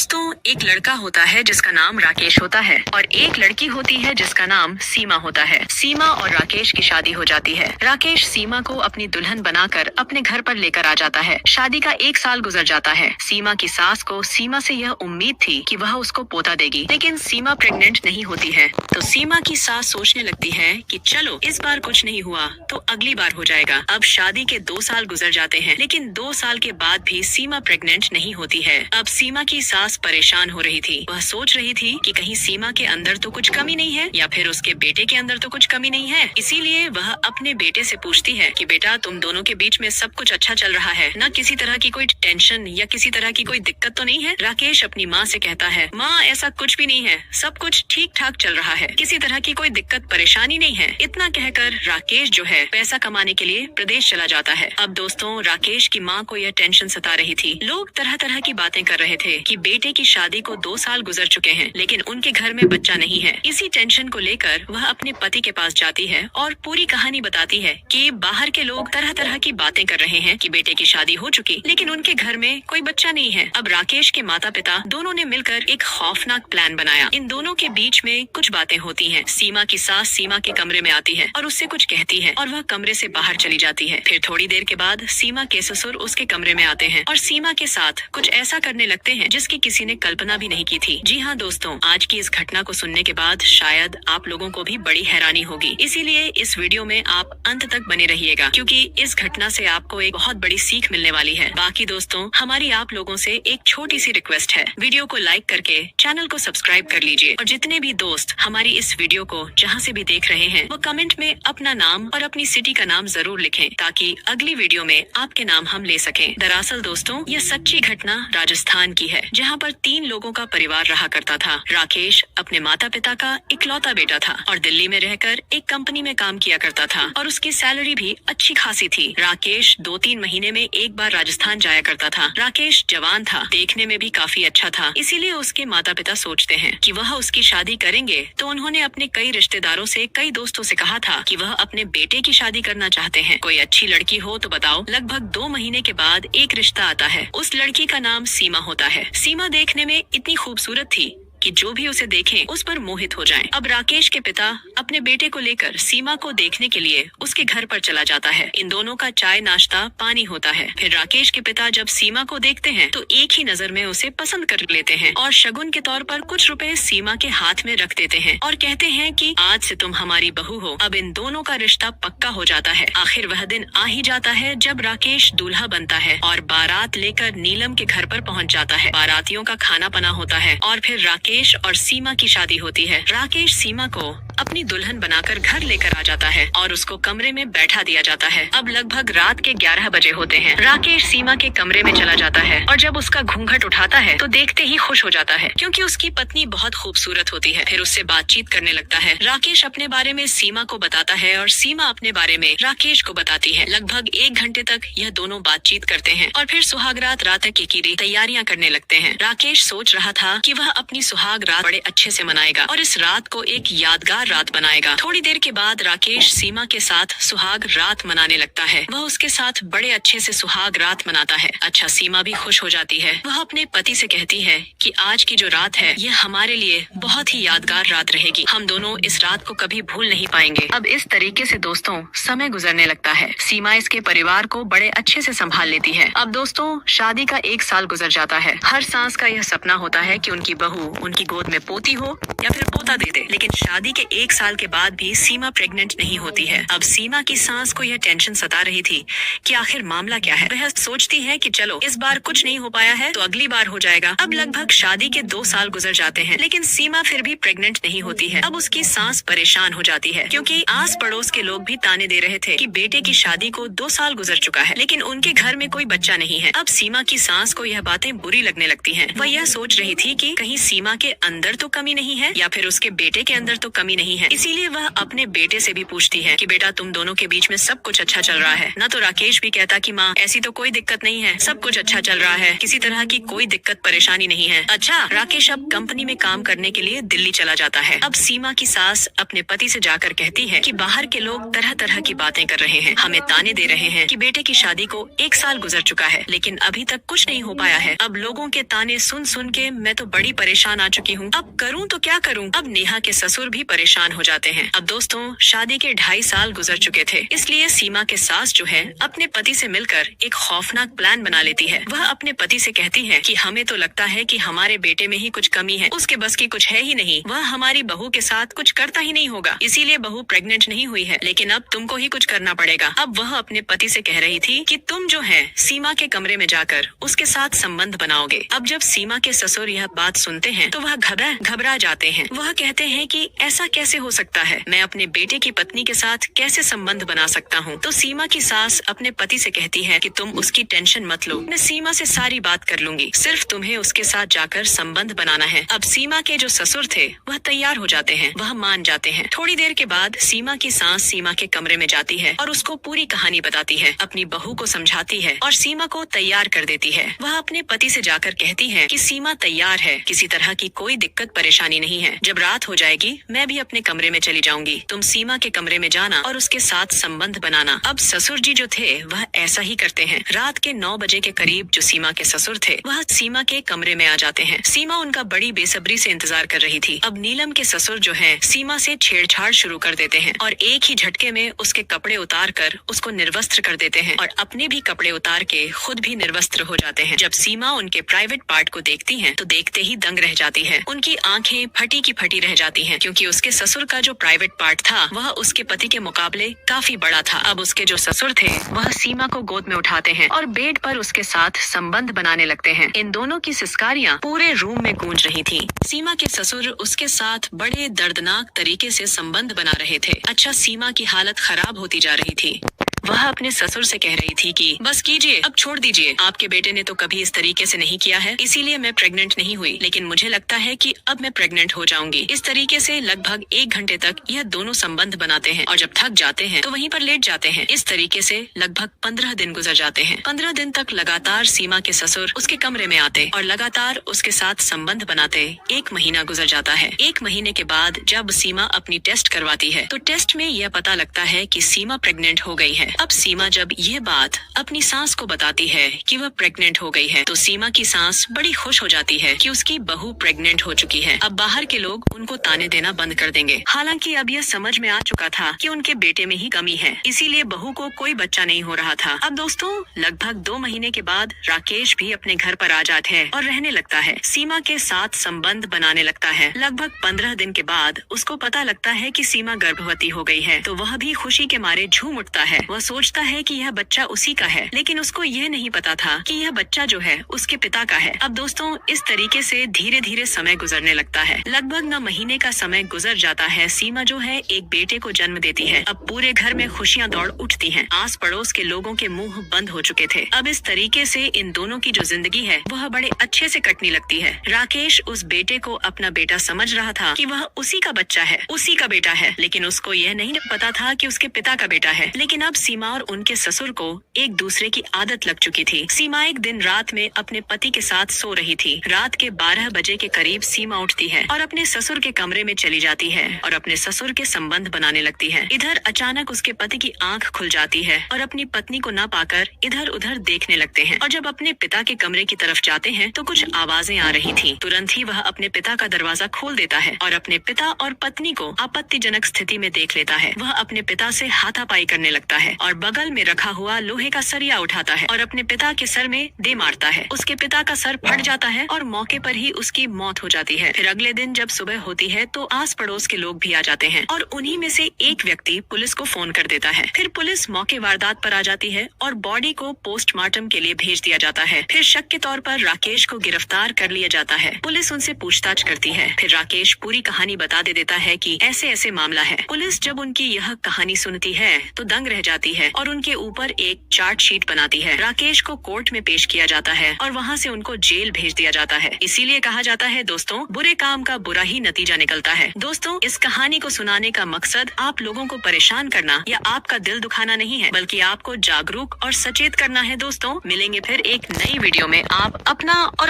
दोस्तों, एक लड़का होता है जिसका नाम राकेश होता है और एक लड़की होती है जिसका नाम सीमा होता है। सीमा और राकेश की शादी हो जाती है। राकेश सीमा को अपनी दुल्हन बनाकर अपने घर पर लेकर आ जाता है। शादी का 1 साल गुजर जाता है। सीमा की सास को सीमा से यह उम्मीद थी कि वह उसको पोता देगी, लेकिन सीमा प्रेग्नेंट नहीं होती है। तो सीमा की सास सोचने लगती है कि चलो इस बार कुछ नहीं हुआ तो अगली बार हो जाएगा। अब शादी के 2 साल गुजर जाते हैं, लेकिन 2 साल के बाद भी सीमा प्रेग्नेंट नहीं होती है। अब सीमा की सास परेशान हो रही थी। वह सोच रही थी कि कहीं सीमा के अंदर तो कुछ कमी नहीं है या फिर उसके बेटे के अंदर तो कुछ कमी नहीं है। इसीलिए वह अपने बेटे से पूछती है कि बेटा, तुम दोनों के बीच में सब कुछ अच्छा चल रहा है ना? किसी तरह की कोई टेंशन या किसी तरह की कोई दिक्कत तो नहीं है? राकेश अपनी माँ से कहता है, माँ ऐसा कुछ भी नहीं है, सब कुछ ठीक ठाक चल रहा है, किसी तरह की कोई दिक्कत परेशानी नहीं है। इतना कहकर राकेश जो है पैसा कमाने के लिए प्रदेश चला जाता है। अब दोस्तों, राकेश की माँ को यह टेंशन सता रही थी। लोग तरह तरह की बातें कर रहे थे कि बेटे की शादी को 2 साल गुजर चुके हैं, लेकिन उनके घर में बच्चा नहीं है। इसी टेंशन को लेकर वह अपने पति के पास जाती है और पूरी कहानी बताती है कि बाहर के लोग तरह तरह की बातें कर रहे हैं कि बेटे की शादी हो चुकी, लेकिन उनके घर में कोई बच्चा नहीं है। अब राकेश के माता पिता दोनों ने मिलकर एक खौफनाक प्लान बनाया। इन दोनों के बीच में कुछ बातें होती हैं। सीमा की सास सीमा के कमरे में आती है और उससे कुछ कहती है और वह कमरे से बाहर चली जाती है। फिर थोड़ी देर के बाद सीमा के ससुर उसके कमरे में आते हैं और सीमा के साथ कुछ ऐसा करने लगते हैं जिसकी किसी ने कल्पना भी नहीं की थी। जी हाँ दोस्तों, आज की इस घटना को सुनने के बाद शायद आप लोगों को भी बड़ी हैरानी होगी। इसीलिए इस वीडियो में आप अंत तक बने रहिएगा, क्योंकि इस घटना से आपको एक बहुत बड़ी सीख मिलने वाली है। बाकी दोस्तों, हमारी आप लोगों से एक छोटी सी रिक्वेस्ट है, वीडियो को लाइक करके चैनल को सब्सक्राइब कर लीजिए और जितने भी दोस्त हमारी इस वीडियो को जहाँ से भी देख रहे हैं वो कमेंट में अपना नाम और अपनी सिटी का नाम जरूर लिखें, ताकि अगली वीडियो में आपके नाम हम ले सकें। दरअसल दोस्तों, यह सच्ची घटना राजस्थान की है, जहाँ पर 3 लोगों का परिवार रहा करता था। राकेश अपने माता पिता का इकलौता बेटा था और दिल्ली में रहकर एक कंपनी में काम किया करता था और उसकी सैलरी भी अच्छी खासी थी। राकेश 2-3 महीने में एक बार राजस्थान जाया करता था। राकेश जवान था, देखने में भी काफी अच्छा था, इसीलिए उसके माता पिता सोचते हैं कि वह उसकी शादी करेंगे। तो उन्होंने अपने कई रिश्तेदारों से, कई दोस्तों से कहा था कि वह अपने बेटे की शादी करना चाहते हैं। कोई अच्छी लड़की हो तो बताओ। लगभग 2 महीने के बाद एक रिश्ता आता है। उस लड़की का नाम सीमा होता है। सीमा देखने में इतनी खूबसूरत थी कि जो भी उसे देखे उस पर मोहित हो जाएं। अब राकेश के पिता अपने बेटे को लेकर सीमा को देखने के लिए उसके घर पर चला जाता है। इन दोनों का चाय नाश्ता पानी होता है। फिर राकेश के पिता जब सीमा को देखते हैं तो एक ही नजर में उसे पसंद कर लेते हैं और शगुन के तौर पर कुछ रुपए सीमा के हाथ में रख देते हैं और कहते हैं कि आज से तुम हमारी बहू हो। अब इन दोनों का रिश्ता पक्का हो जाता है। आखिर वह दिन आ ही जाता है जब राकेश दूल्हा बनता है और बारात लेकर नीलम के घर पर पहुंच जाता है। बारातियों का खाना पना होता है और फिर राकेश और सीमा की शादी होती है। राकेश सीमा को अपनी दुल्हन बनाकर घर लेकर आ जाता है और उसको कमरे में बैठा दिया जाता है। अब लगभग रात के 11 बजे होते हैं। राकेश सीमा के कमरे में चला जाता है और जब उसका घूंघट उठाता है तो देखते ही खुश हो जाता है, क्योंकि उसकी पत्नी बहुत खूबसूरत होती है। फिर उससे बातचीत करने लगता है। राकेश अपने बारे में सीमा को बताता है और सीमा अपने बारे में राकेश को बताती है। लगभग 1 घंटे तक यह दोनों बातचीत करते हैं और फिर सुहागरात रात की तैयारियां करने लगते हैं। राकेश सोच रहा था कि वह अपनी सुहाग रात बड़े अच्छे से मनाएगा और इस रात को एक यादगार रात बनाएगा। थोड़ी देर के बाद राकेश सीमा के साथ सुहाग रात मनाने लगता है। वह उसके साथ बड़े अच्छे से सुहाग रात मनाता है। अच्छा, सीमा भी खुश हो जाती है। वह अपने पति से कहती है कि आज की जो रात है यह हमारे लिए बहुत ही यादगार रात रहेगी। हम दोनों इस रात को कभी भूल नहीं पाएंगे। अब इस तरीके से दोस्तों समय गुजरने लगता है। सीमा इसके परिवार को बड़े अच्छे से संभाल लेती है। अब दोस्तों, शादी का 1 साल गुजर जाता है। हर सांस का यह सपना होता है कि उनकी बहू उनकी गोद में पोती हो या फिर पोता दे दे, लेकिन शादी के 1 साल के बाद भी सीमा प्रेग्नेंट नहीं होती है। अब सीमा की सास को यह टेंशन सता रही थी कि आखिर मामला क्या है। वह सोचती है कि चलो इस बार कुछ नहीं हो पाया है तो अगली बार हो जाएगा। अब लगभग शादी के 2 साल गुजर जाते हैं, लेकिन सीमा फिर भी प्रेग्नेंट नहीं होती है। अब उसकी सास परेशान हो जाती है, क्योंकि आस पड़ोस के लोग भी ताने दे रहे थे कि बेटे की शादी को 2 साल गुजर चुका है, लेकिन उनके घर में कोई बच्चा नहीं है। अब सीमा की सास को यह बातें बुरी लगने लगती हैं। वह यह सोच रही थी कि कहीं सीमा के अंदर तो कमी नहीं है या फिर उसके बेटे के अंदर तो कमी नहीं नहीं है, इसीलिए वह अपने बेटे से भी पूछती है कि बेटा तुम दोनों के बीच में सब कुछ अच्छा चल रहा है ना? तो राकेश भी कहता कि माँ ऐसी तो कोई दिक्कत नहीं है, सब कुछ अच्छा चल रहा है, किसी तरह की कोई दिक्कत परेशानी नहीं है। अच्छा, राकेश अब कंपनी में काम करने के लिए दिल्ली चला जाता है। अब सीमा की सास अपने पति से जाकर कहती है कि बाहर के लोग तरह तरह की बातें कर रहे हैं, हमें ताने दे रहे हैं कि बेटे की शादी को 1 साल गुजर चुका है लेकिन अभी तक कुछ नहीं हो पाया है। अब लोगों के ताने सुन सुन के मैं तो बड़ी परेशान आ चुकी हूँ, अब करूँ तो क्या करूँ? अब नेहा के ससुर भी परेशान हो जाते हैं। अब दोस्तों शादी के 2.5 साल गुजर चुके थे, इसलिए सीमा के सास जो है अपने पति से मिलकर एक खौफनाक प्लान बना लेती है। वह अपने पति से कहती है कि हमें तो लगता है कि हमारे बेटे में ही कुछ कमी है, उसके बस की कुछ है ही नहीं, वह हमारी बहू के साथ कुछ करता ही नहीं होगा, इसीलिए बहू प्रेग्नेंट नहीं हुई है, लेकिन अब तुमको ही कुछ करना पड़ेगा। अब वह अपने पति से कह रही थी कि तुम जो है सीमा के कमरे में जाकर उसके साथ संबंध बनाओगे। अब जब सीमा के ससुर यह बात सुनते हैं तो वह घबरा जाते हैं। वह कहते हैं कि ऐसा कैसे हो सकता है, मैं अपने बेटे की पत्नी के साथ कैसे संबंध बना सकता हूँ? तो सीमा की सास अपने पति से कहती है कि तुम उसकी टेंशन मत लो, मैं सीमा से सारी बात कर लूंगी, सिर्फ तुम्हें उसके साथ जाकर संबंध बनाना है। अब सीमा के जो ससुर थे वह तैयार हो जाते हैं, वह मान जाते हैं। थोड़ी देर के बाद सीमा की सास सीमा के कमरे में जाती है और उसको पूरी कहानी बताती है, अपनी बहू को समझाती है और सीमा को तैयार कर देती है। वह अपने पति से जाकर कहती है कि सीमा तैयार है, किसी तरह की कोई दिक्कत परेशानी नहीं है, जब रात हो जाएगी मैं भी अपने कमरे में चली जाऊंगी, तुम सीमा के कमरे में जाना और उसके साथ संबंध बनाना। अब ससुर जी जो थे वह ऐसा ही करते हैं। रात के 9 बजे के करीब जो सीमा के ससुर थे वह सीमा के कमरे में आ जाते हैं। सीमा उनका बड़ी बेसब्री से इंतजार कर रही थी। अब नीलम के ससुर जो है सीमा से छेड़छाड़ शुरू कर देते हैं और एक ही झटके में उसके कपड़े उतार कर उसको निर्वस्त्र कर देते हैं और अपने भी कपड़े उतार के खुद भी निर्वस्त्र हो जाते हैं। जब सीमा उनके प्राइवेट पार्ट को देखती है तो देखते ही दंग रह जाती है, उनकी आंखें फटी की फटी रह जाती हैं, क्योंकि उसके ससुर का जो प्राइवेट पार्ट था वह उसके पति के मुकाबले काफी बड़ा था। अब उसके जो ससुर थे वह सीमा को गोद में उठाते हैं और बेड पर उसके साथ संबंध बनाने लगते हैं। इन दोनों की सिसकारियां पूरे रूम में गूंज रही थी। सीमा के ससुर उसके साथ बड़े दर्दनाक तरीके से संबंध बना रहे थे। अच्छा, सीमा की हालत खराब होती जा रही थी। वह अपने ससुर से कह रही थी कि बस कीजिए, अब छोड़ दीजिए, आपके बेटे ने तो कभी इस तरीके से नहीं किया है, इसीलिए मैं प्रेग्नेंट नहीं हुई, लेकिन मुझे लगता है कि अब मैं प्रेग्नेंट हो जाऊंगी। इस तरीके से लगभग 1 घंटे तक यह दोनों संबंध बनाते हैं और जब थक जाते हैं तो वहीं पर लेट जाते हैं। इस तरीके से लगभग 15 दिन गुजर जाते हैं। 15 दिन तक लगातार सीमा के ससुर उसके कमरे में आते और लगातार उसके साथ संबंध बनाते। 1 महीना गुजर जाता है। 1 महीने के बाद जब सीमा अपनी टेस्ट करवाती है तो टेस्ट में यह पता लगता है कि सीमा प्रेग्नेंट हो गई है। अब सीमा जब यह बात अपनी सास को बताती है कि वह प्रेग्नेंट हो गई है तो सीमा की सास बड़ी खुश हो जाती है कि उसकी बहू प्रेग्नेंट हो चुकी है। अब बाहर के लोग उनको ताने देना बंद कर देंगे। हालांकि अब यह समझ में आ चुका था कि उनके बेटे में ही कमी है, इसीलिए बहू को कोई बच्चा नहीं हो रहा था। अब दोस्तों लगभग 2 महीने के बाद राकेश भी अपने घर पर आ जाता है और रहने लगता है। सीमा के साथ संबंध बनाने लगता है। लगभग 15 दिन के बाद उसको पता लगता है कि सीमा गर्भवती हो गई है, तो वह भी खुशी के मारे झूम उठता है। वह सोचता है कि यह बच्चा उसी का है, लेकिन उसको यह नहीं पता था कि यह बच्चा जो है उसके पिता का है। अब दोस्तों इस तरीके से धीरे धीरे समय गुजरने लगता है। लगभग 9 महीने का समय गुजर जाता है। सीमा जो है एक बेटे को जन्म देती है। अब पूरे घर में खुशियां दौड़ उठती हैं। आस पड़ोस के लोगों के मुंह बंद हो चुके थे। अब इस तरीके से इन दोनों की जो जिंदगी है वह बड़े अच्छे से कटने लगती है। राकेश उस बेटे को अपना बेटा समझ रहा था कि वह उसी का बच्चा है, उसी का बेटा है, लेकिन उसको यह नहीं पता था कि उसके पिता का बेटा है। लेकिन अब सीमा और उनके ससुर को एक दूसरे की आदत लग चुकी थी। सीमा एक दिन रात में अपने पति के साथ सो रही थी। रात के 12 बजे के करीब सीमा उठती है और अपने ससुर के कमरे में चली जाती है और अपने ससुर के संबंध बनाने लगती है। इधर अचानक उसके पति की आंख खुल जाती है और अपनी पत्नी को न पाकर इधर उधर देखने लगते हैं और जब अपने पिता के कमरे की तरफ जाते हैं तो कुछ आवाजें आ रही थी। तुरंत ही वह अपने पिता का दरवाजा खोल देता है और अपने पिता और पत्नी को आपत्तिजनक स्थिति में देख लेता है। वह अपने पिता से हाथापाई करने लगता है और बगल में रखा हुआ लोहे का सरिया उठाता है और अपने पिता के सर में दे मारता है। उसके पिता का सर फट जाता है और मौके पर ही उसकी मौत हो जाती है। फिर अगले दिन जब सुबह होती है तो आस पड़ोस के लोग भी आ जाते हैं और उन्हीं में से एक व्यक्ति पुलिस को फोन कर देता है। फिर पुलिस मौके वारदात पर आ जाती है और बॉडी को पोस्टमार्टम के लिए भेज दिया जाता है। फिर शक के तौर पर राकेश को गिरफ्तार कर लिया जाता है। पुलिस उनसे पूछताछ करती है। फिर राकेश पूरी कहानी बता देता है कि ऐसे ऐसे मामला है। पुलिस जब उनकी यह कहानी सुनती है तो दंग रह जाती है और उनके ऊपर एक चार्जशीट बनाती है। राकेश को कोर्ट में पेश किया जाता है और वहाँ से उनको जेल भेज दिया जाता है। इसीलिए कहा जाता है दोस्तों, बुरे काम का बुरा ही नतीजा निकलता है। दोस्तों, इस कहानी को सुनाने का मकसद आप लोगों को परेशान करना या आपका दिल दुखाना नहीं है, बल्कि आपको जागरूक और सचेत करना है। दोस्तों, मिलेंगे फिर एक नई वीडियो में। आप अपना और